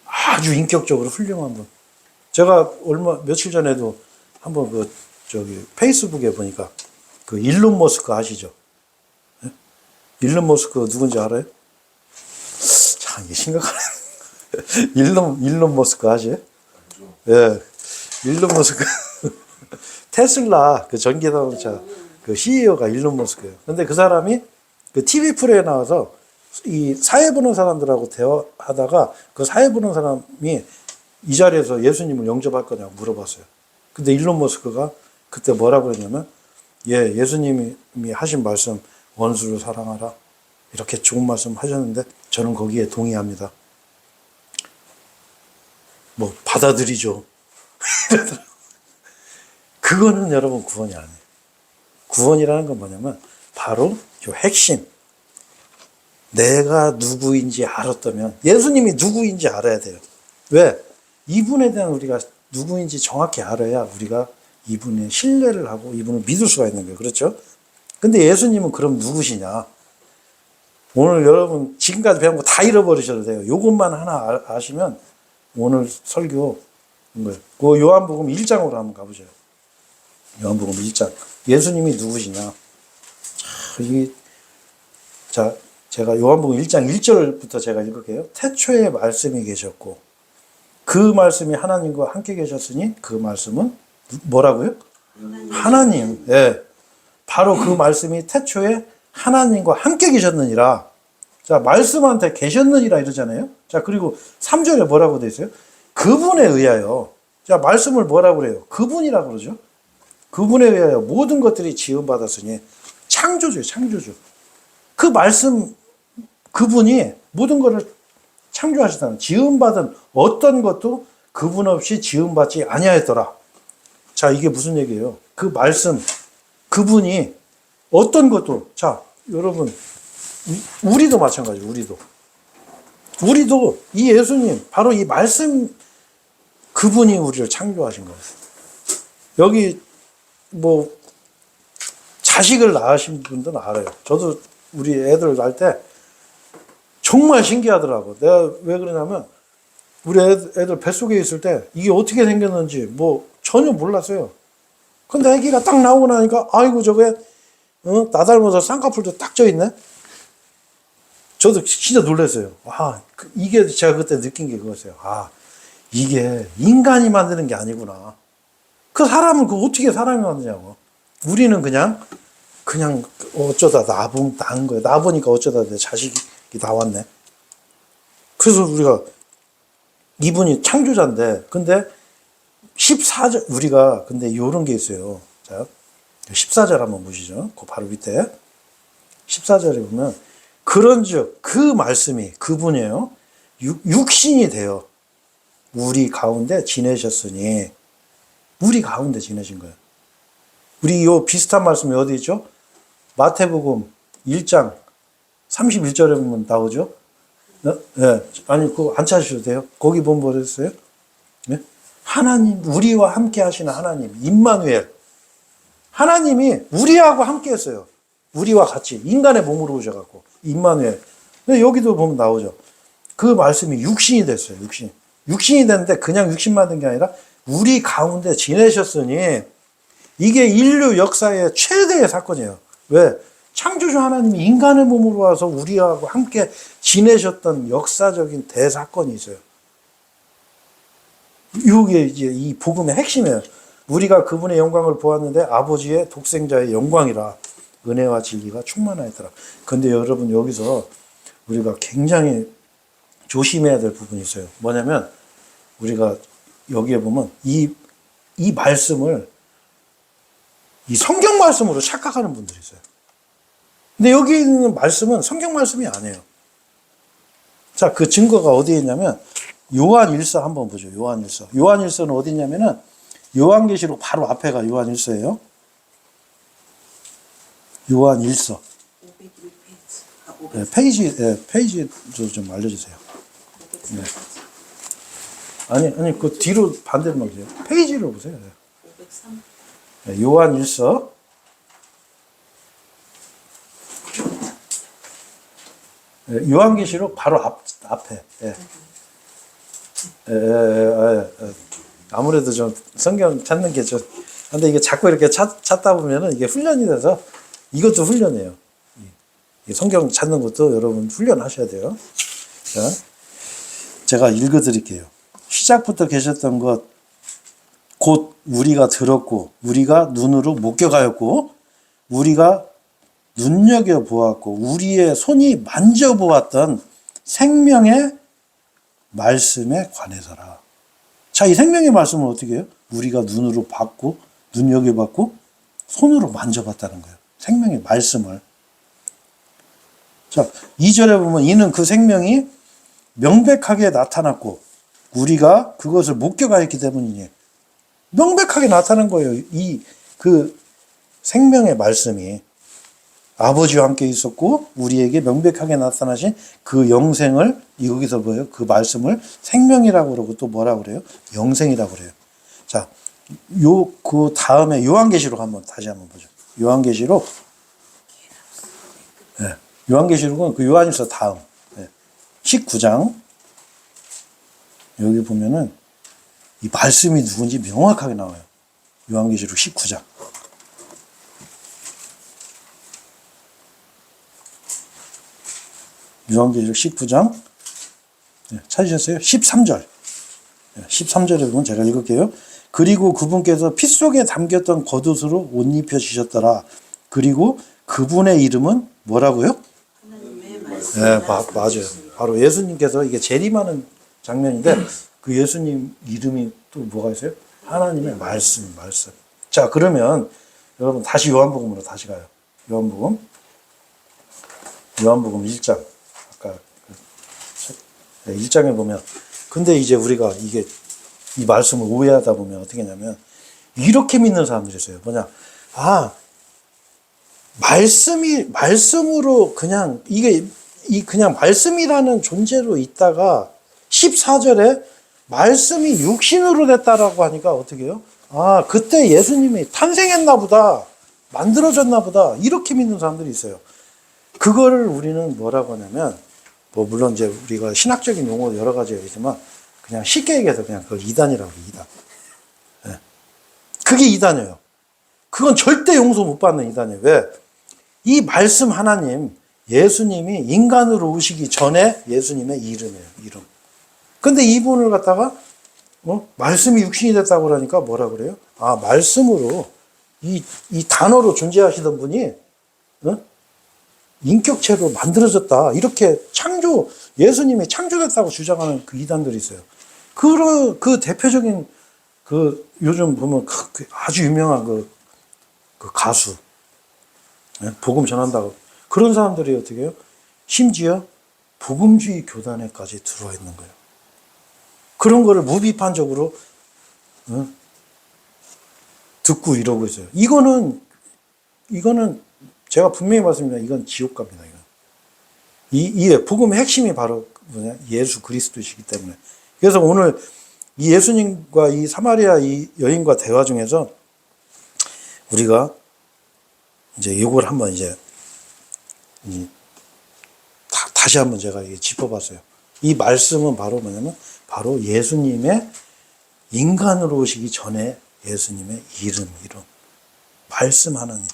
아주 인격적으로 훌륭한 분. 제가 며칠 전에도 한번 페이스북에 보니까 그 일론 머스크 아시죠? 예? 일론 머스크 누군지 알아요? 참, 이게 심각하네. 일론 머스크 아시요? 예. 일론 머스크. 테슬라 그 전기자동차 그 CEO가 일론 머스크예요. 근데 그 사람이 그 TV 프로에 나와서 이 사회 보는 사람들하고 대화하다가 그 사회 보는 사람이 이 자리에서 예수님을 영접할 거냐고 물어봤어요. 근데 일론 머스크가 그때 뭐라고 했냐면, 예, 예수님이 하신 말씀 원수를 사랑하라. 이렇게 좋은 말씀 하셨는데 저는 거기에 동의합니다. 뭐 받아들이죠. 그거는 여러분 구원이 아니에요. 구원이라는 건 뭐냐면 바로 요 핵심. 내가 누구인지 알았다면 예수님이 누구인지 알아야 돼요. 왜? 이분에 대한 우리가 누구인지 정확히 알아야 우리가 이분의 신뢰를 하고 이분을 믿을 수가 있는 거예요. 그렇죠? 근데 예수님은 그럼 누구시냐? 오늘 여러분 지금까지 배운 거 다 잃어버리셔도 돼요. 요것만 하나 아시면 오늘 설교 거예요. 그 요한복음 1장으로 한번 가보죠. 요한복음 1장. 예수님이 누구시냐? 자, 제가 요한복음 1장 1절부터 제가 읽을게요. 태초에 말씀이 계셨고 그 말씀이 하나님과 함께 계셨으니 그 말씀은 뭐라고요? 하나님. 예. 바로 그 말씀이 태초에 하나님과 함께 계셨느니라. 자, 말씀한테 계셨느니라 이러잖아요. 자, 그리고 3절에 뭐라고 되어 있어요? 그분에 의하여. 자, 말씀을 뭐라고 그래요? 그분이라고 그러죠. 그분에 의하여 모든 것들이 지음받았으니 창조주예요, 창조주. 그 말씀, 그분이 모든 것을 창조하시다는 지음받은 어떤 것도 그분 없이 지음받지 아니하였더라. 자, 이게 무슨 얘기예요? 그 말씀, 그분이 어떤 것도, 자, 여러분, 우리도 마찬가지예요, 우리도 이 예수님, 바로 이 말씀, 그분이 우리를 창조하신 거예요. 여기, 뭐, 자식을 낳으신 분들은 알아요. 저도 우리 애들 낳을 때 정말 신기하더라고. 내가 왜 그러냐면, 우리 애들 뱃속에 있을 때 이게 어떻게 생겼는지 뭐 전혀 몰랐어요. 근데 아기가 딱 나오고 나니까, 아이고, 저게, 나 닮아서 쌍꺼풀도 딱 쪄있네? 저도 진짜 놀랐어요. 아, 이게 제가 그때 느낀 게 그거였어요. 아, 이게 인간이 만드는 게 아니구나. 그 사람은 그 어떻게 사람이 만드냐고. 우리는 그냥 어쩌다 낳은 거예요. 낳아보니까 어쩌다 내 자식이 나왔네. 그래서 우리가 이분이 창조자인데, 근데 14절, 우리가 근데 이런 게 있어요. 자, 14절 한번 보시죠. 그 바로 밑에. 14절에 보면, 그런즉 그 말씀이 그분이에요. 육신이 되어 우리 가운데 지내셨으니, 우리 가운데 지내신 거예요. 우리 요 비슷한 말씀이 어디 있죠? 마태복음 1장 31절에 보면 나오죠? 네. 아니, 그거 안 찾으셔도 돼요. 거기 보면 뭐랬어요? 네? 하나님, 우리와 함께 하시는 하나님, 임마누엘. 하나님이 우리하고 함께 했어요. 우리와 같이. 인간의 몸으로 오셔갖고. 임마누엘. 근데 여기도 보면 나오죠. 그 말씀이 육신이 됐어요. 육신이 됐는데 그냥 육신만 된 게 아니라 우리 가운데 지내셨으니 이게 인류 역사의 최대의 사건이에요. 왜? 창조주 하나님이 인간의 몸으로 와서 우리하고 함께 지내셨던 역사적인 대사건이 있어요. 이게 이제 이 복음의 핵심이에요. 우리가 그분의 영광을 보았는데 아버지의 독생자의 영광이라 은혜와 진리가 충만하였더라. 근데 여러분 여기서 우리가 굉장히 조심해야 될 부분이 있어요. 뭐냐면 우리가 여기에 보면 이 말씀을 이 성경 말씀으로 착각하는 분들이 있어요. 근데 여기 있는 말씀은 성경 말씀이 아니에요. 자, 그 증거가 어디에 있냐면 요한일서 한번 보죠. 요한일서. 요한일서는 어디 있냐면은 요한계시록 바로 앞에가 요한일서예요. 요한일서. 501페이지. 네, 페이지도 좀 알려주세요. 네. 아니, 그 뒤로 반대로 보세요. 페이지로 보세요. 503. 네, 요한일서. 요한계시록 바로 앞에. 예. 아무래도 좀 성경 찾는 게 좀, 근데 이게 자꾸 이렇게 찾다 보면은 이게 훈련이 돼서 이것도 훈련이에요. 이 성경 찾는 것도 여러분 훈련하셔야 돼요. 자, 제가 읽어 드릴게요. 시작부터 계셨던 것, 곧 우리가 들었고, 우리가 눈으로 목격하였고, 우리가 눈여겨보았고, 우리의 손이 만져보았던 생명의 말씀에 관해서라. 자, 이 생명의 말씀은 어떻게 해요? 우리가 눈으로 봤고, 눈여겨봤고, 손으로 만져봤다는 거예요. 생명의 말씀을. 자, 2절에 보면 이는 그 생명이 명백하게 나타났고, 우리가 그것을 목격하였기 때문이니, 명백하게 나타난 거예요. 그 생명의 말씀이 아버지와 함께 있었고 우리에게 명백하게 나타나신 그 영생을 여기서 뭐예요? 그 말씀을 생명이라고 그러고 또 뭐라고 그래요? 영생이라고 그래요. 자, 그 다음에 요한계시록 다시 한번 보죠. 요한계시록. 네. 요한계시록은 그 요한일서 다음. 네. 19장. 여기 보면은 이 말씀이 누군지 명확하게 나와요. 요한계시록 19장. 요한계시록 19장. 네, 찾으셨어요? 13절. 13절에 보면 제가 읽을게요. 그리고 그분께서 피 속에 담겼던 겉옷으로 옷 입혀주셨더라. 그리고 그분의 이름은 뭐라고요? 네, 맞아요. 바로 예수님께서 이게 재림하는 장면인데 그 예수님 이름이 또 뭐가 있어요? 하나님의 말씀. 자, 그러면 여러분 다시 요한복음으로 다시 가요. 요한복음 1장. 아까 1장에 보면 근데 이제 우리가 이 말씀을 오해하다 보면 어떻게 하냐면 이렇게 믿는 사람들이 있어요. 뭐냐? 말씀으로 그냥 그냥 말씀이라는 존재로 있다가 14절에 말씀이 육신으로 됐다라고 하니까 어떻게 해요? 그때 예수님이 탄생했나 보다. 만들어졌나 보다. 이렇게 믿는 사람들이 있어요. 그거를 우리는 뭐라고 하냐면, 물론 이제 우리가 신학적인 용어 여러 가지가 있지만, 그냥 쉽게 얘기해서 그냥 그걸 이단이라고 해요, 이단. 네. 그게 이단이에요. 그건 절대 용서 못 받는 이단이에요. 왜? 이 말씀 하나님, 예수님이 인간으로 오시기 전에 예수님의 이름이에요, 이름. 근데 이분을 갖다가 말씀이 육신이 됐다고 그러니까 뭐라 그래요? 말씀으로 이 단어로 존재하시던 분이 인격체로 만들어졌다. 이렇게 예수님이 창조됐다고 주장하는 그 이단들이 있어요. 그 대표적인 요즘 보면 아주 유명한 그 가수 복음 전한다고 그런 사람들이 어떻게 해요? 심지어 복음주의 교단에까지 들어와 있는 거예요. 그런 거를 무비판적으로 듣고 이러고 있어요. 이거는 제가 분명히 말씀드립니다. 이건 지옥 갑니다. 이 복음의 핵심이 바로 예수 그리스도이시기 때문에. 그래서 오늘 이 예수님과 이 사마리아 이 여인과 대화 중에서 우리가 이제 이걸 한번 다시 한번 제가 짚어봤어요. 이 말씀은 바로 뭐냐면 바로 예수님의 인간으로 오시기 전에 예수님의 이름. 말씀 하나님.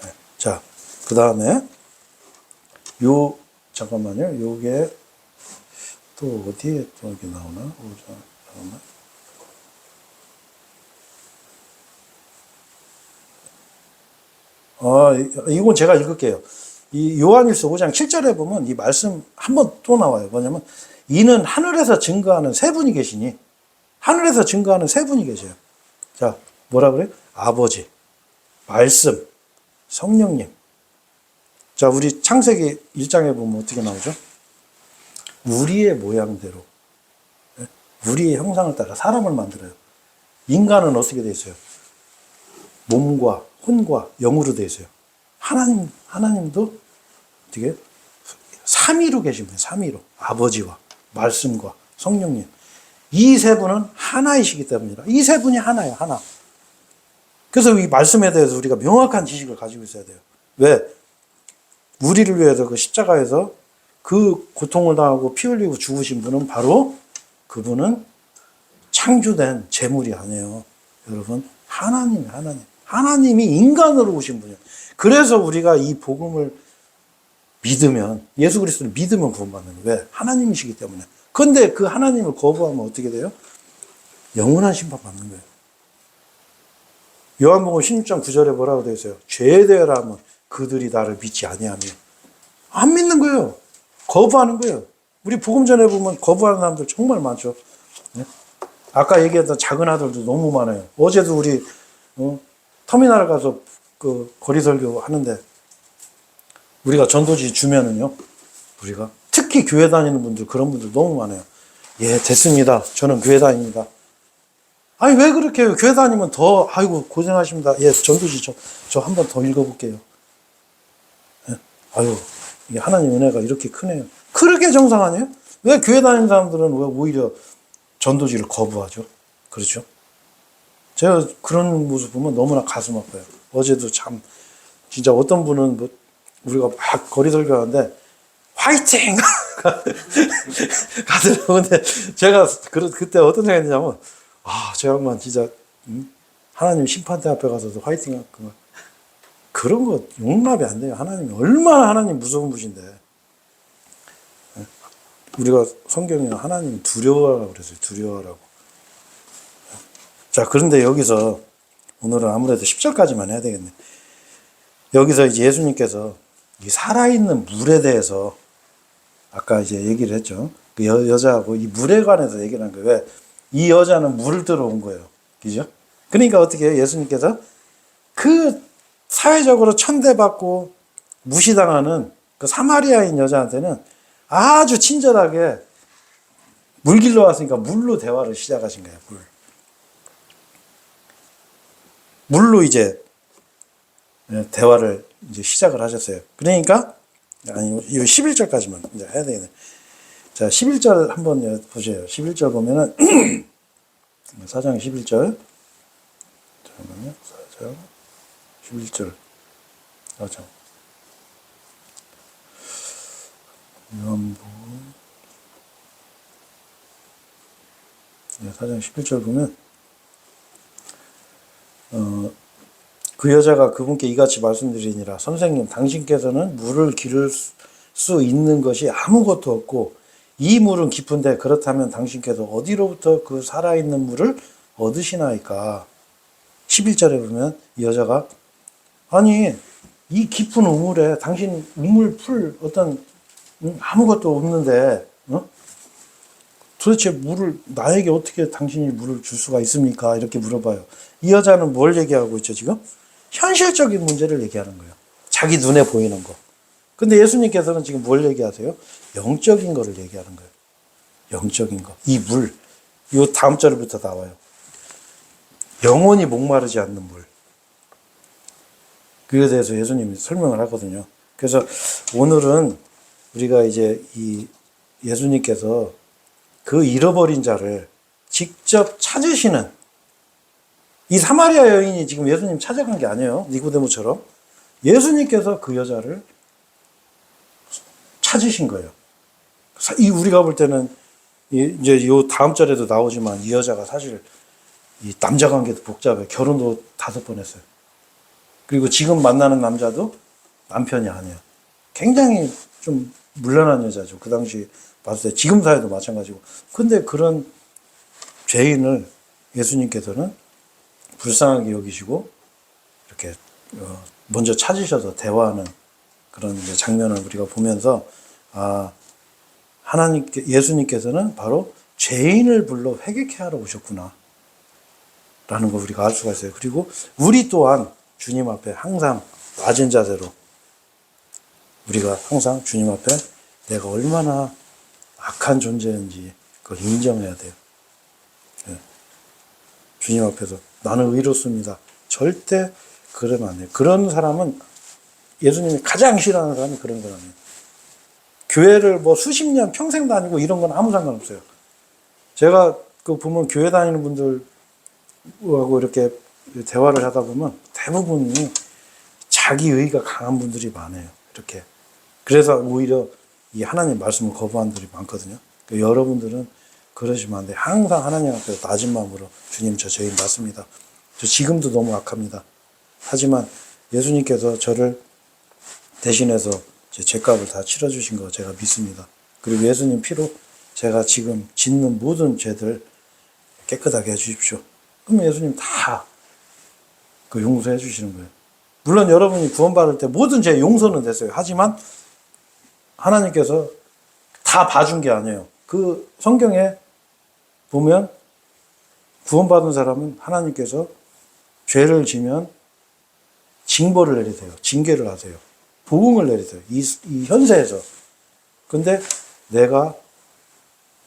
네. 자, 그 다음에 잠깐만요. 요게 또 어디에 또 이렇게 나오나? 잠깐만. 이건 제가 읽을게요. 이 요한일서 5장 7절에 보면 이 말씀 한 번 또 나와요. 뭐냐면 이는 하늘에서 증거하는 세 분이 계시니 하늘에서 증거하는 세 분이 계셔요. 자, 뭐라 그래요? 아버지, 말씀, 성령님. 자, 우리 창세기 1장에 보면 어떻게 나오죠? 우리의 모양대로 우리의 형상을 따라 사람을 만들어요. 인간은 어떻게 돼 있어요? 몸과 혼과 영으로 돼 있어요. 하나님도 어떻게 삼위로 계신 분이에요. 삼위로. 아버지와 말씀과 성령님. 이 세 분은 하나이시기 때문이다. 이 세 분이 하나예요. 하나. 그래서 이 말씀에 대해서 우리가 명확한 지식을 가지고 있어야 돼요. 왜? 우리를 위해서 그 십자가에서 그 고통을 당하고 피 흘리고 죽으신 분은 바로 그분은 창조된 재물이 아니에요. 여러분, 하나님이 인간으로 오신 분이에요. 그래서 우리가 이 복음을 믿으면, 예수 그리스도를 믿으면 구원받는 거예요. 왜? 하나님이시기 때문에. 근데 그 하나님을 거부하면 어떻게 돼요? 영원한 심판 받는 거예요. 요한복음 16장 9절에 뭐라고 되어 있어요? 죄에 대하여 하면 그들이 나를 믿지 아니하며. 안 믿는 거예요. 거부하는 거예요. 우리 복음 전에 보면 거부하는 사람들 정말 많죠. 네? 아까 얘기했던 작은 아들도 너무 많아요. 어제도 우리 터미널 가서 그 거리 설교 하는데 우리가 전도지 주면은요, 우리가 특히 교회 다니는 분들, 그런 분들 너무 많아요. 예, 됐습니다. 저는 교회 다닙니다. 아니, 왜 그렇게 해요? 교회 다니면 더, 아이고, 고생하십니다. 예, 전도지 저 한 번 더 읽어볼게요. 예, 아유, 이게 하나님 은혜가 이렇게 크네요. 그렇게 정상 아니에요? 왜 교회 다니는 사람들은 왜 오히려 전도지를 거부하죠? 그렇죠? 제가 그런 모습 보면 너무나 가슴 아파요. 어제도 참, 진짜 어떤 분은 뭐, 우리가 막 거리 설교하는데, 화이팅! 가더라고요. 근데 제가 그때 어떤 생각이 드냐면, 저 양반 진짜, 하나님 심판대 앞에 가서도 화이팅 할까. 그런 거 용납이 안 돼요. 하나님이 얼마나 하나님 무서운 분인데. 우리가 성경에 하나님 두려워하라고 그랬어요. 두려워하라고. 자, 그런데 여기서 오늘은 아무래도 10절까지만 해야 되겠네. 여기서 이제 예수님께서 이 살아있는 물에 대해서 아까 이제 얘기를 했죠. 그 여자하고 이 물에 관해서 얘기를 한 거예요. 왜? 이 여자는 물을 들어온 거예요. 그죠? 그러니까 어떻게 해요? 예수님께서 그 사회적으로 천대받고 무시당하는 그 사마리아인 여자한테는 아주 친절하게 물 길러 왔으니까 물로 대화를 시작하신 거예요. 물로 이제 대화를 이제 시작을 하셨어요. 그러니까 아니, 이 11절까지만 이제 해야 되겠네. 자, 11절 한번 보세요. 11절 보면은 4장 11절. 잠깐만요. 4장 11절. 4장. 요한복음 4장 11절 보면 그 여자가 그분께 이같이 말씀드리니라. 선생님, 당신께서는 물을 기를 수 있는 것이 아무것도 없고 이 물은 깊은데 그렇다면 당신께서 어디로부터 그 살아있는 물을 얻으시나이까. 11절에 보면 이 여자가 아니 이 깊은 우물에 당신 우물 풀 어떤 아무것도 없는데 도대체 물을 나에게 어떻게 당신이 물을 줄 수가 있습니까? 이렇게 물어봐요. 이 여자는 뭘 얘기하고 있죠 지금? 현실적인 문제를 얘기하는 거예요. 자기 눈에 보이는 거. 근데 예수님께서는 지금 뭘 얘기하세요? 영적인 거를 얘기하는 거예요. 영적인 거. 이 물. 이 다음 절부터 나와요. 영원히 목마르지 않는 물. 그에 대해서 예수님이 설명을 하거든요. 그래서 오늘은 우리가 이제 이 예수님께서 그 잃어버린 자를 직접 찾으시는 이 사마리아 여인이 지금 예수님 찾아간 게 아니에요. 니고데모처럼. 예수님께서 그 여자를 찾으신 거예요. 이 우리가 볼 때는 이제 요 다음 절에도 나오지만 이 여자가 사실 이 남자 관계도 복잡해. 결혼도 5번 했어요. 그리고 지금 만나는 남자도 남편이 아니에요. 굉장히 좀 문란한 여자죠. 그 당시 봤을 때 지금 사회도 마찬가지고. 근데 그런 죄인을 예수님께서는 불쌍하게 여기시고 이렇게 먼저 찾으셔서 대화하는 그런 이제 장면을 우리가 보면서 예수님께서는 바로 죄인을 불러 회개케 하러 오셨구나 라는 걸 우리가 알 수가 있어요. 그리고 우리 또한 주님 앞에 항상 낮은 자세로 우리가 항상 주님 앞에 내가 얼마나 악한 존재인지 그걸 인정해야 돼요. 주님 앞에서 나는 의롭습니다. 절대 그러면 안 돼요. 그런 사람은 예수님이 가장 싫어하는 사람이 그런 사람이에요. 교회를 뭐 수십 년 평생 다니고 이런 건 아무 상관없어요. 제가 그 보면 교회 다니는 분들하고 이렇게 대화를 하다 보면 대부분이 자기 의가 강한 분들이 많아요. 이렇게 그래서 오히려 이 하나님 말씀을 거부한 분들이 많거든요. 그러니까 여러분들은 그러시면 안 돼요. 항상 하나님 앞에서 낮은 마음으로 주님 저 죄인 맞습니다. 저 지금도 너무 악합니다. 하지만 예수님께서 저를 대신해서 제 죄값을 다 치러주신 거 제가 믿습니다. 그리고 예수님 피로 제가 지금 짓는 모든 죄들 깨끗하게 해주십시오. 그럼 예수님 다 그 용서해 주시는 거예요. 물론 여러분이 구원받을 때 모든 죄 용서는 됐어요. 하지만 하나님께서 다 봐준 게 아니에요. 그 성경에 보면 구원받은 사람은 하나님께서 죄를 지면 징벌을 내리세요. 징계를 하세요. 보응을 내리세요. 이 현세에서. 근데 내가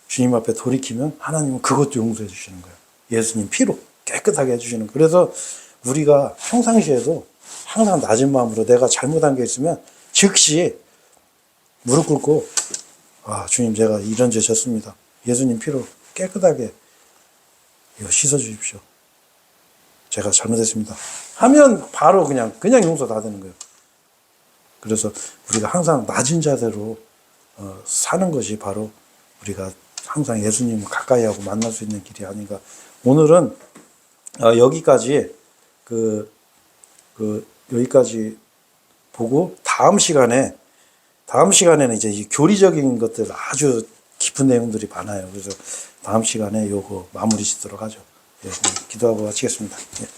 주님 앞에 돌이키면 하나님은 그것도 용서해 주시는 거예요. 예수님 피로 깨끗하게 해주시는 거예요. 그래서 우리가 평상시에도 항상 낮은 마음으로 내가 잘못한 게 있으면 즉시 무릎 꿇고 아 주님 제가 이런 죄 졌습니다. 예수님 피로 깨끗하게 이거 씻어 주십시오. 제가 잘못했습니다. 하면 바로 그냥 용서 다 되는 거예요. 그래서 우리가 항상 낮은 자세로 사는 것이 바로 우리가 항상 예수님을 가까이 하고 만날 수 있는 길이 아닌가. 오늘은 여기까지 여기까지 보고 다음 시간에는 이제 이 교리적인 것들 아주 깊은 내용들이 많아요. 그래서 다음 시간에 요거 마무리 짓도록 하죠. 예, 기도하고 마치겠습니다. 예.